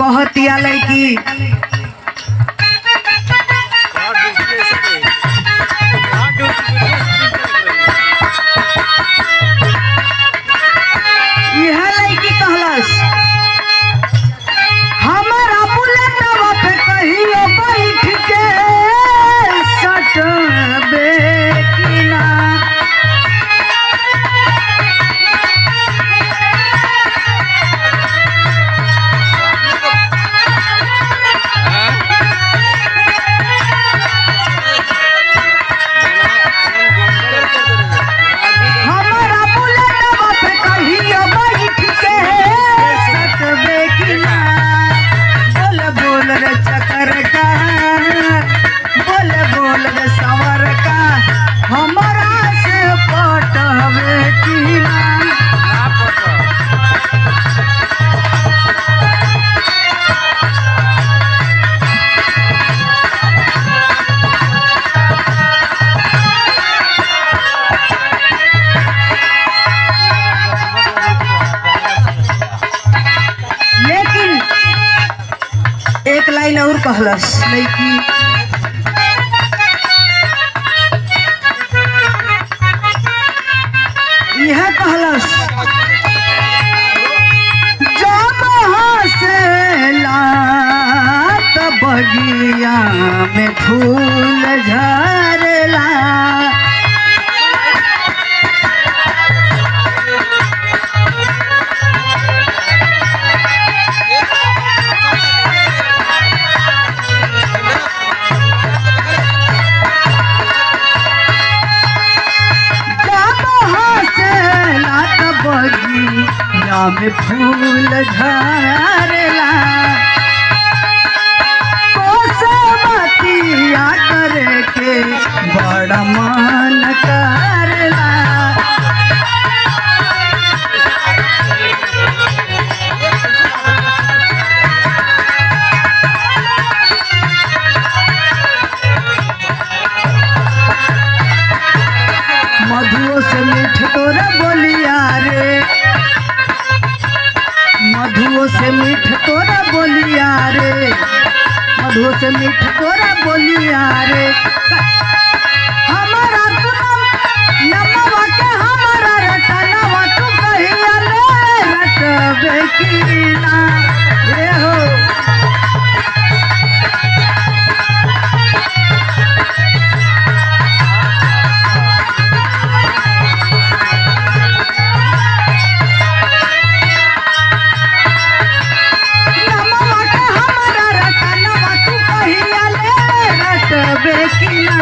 कहतिया लड़की यह लड़की कहलस हमारा बुलेटवा पे कहियो बैठ के सटबे की ना। एक लाइन और कहलस लड़की यह कहलस जब हंसला त बगिया में फूल झरला। बगिया में फूल झरला कोसमतिया करे के बड़ा मन करला। मधुओं से मीठ तोरा बोलिया रे मधुओं से मीठ तोरा बोलिया रे मधुओं से मीठ तोरा बोलिया रे। हमारा नमवा के हमारा रटनवा तू कहिया ले रटबे की ना रे हो। बेकिना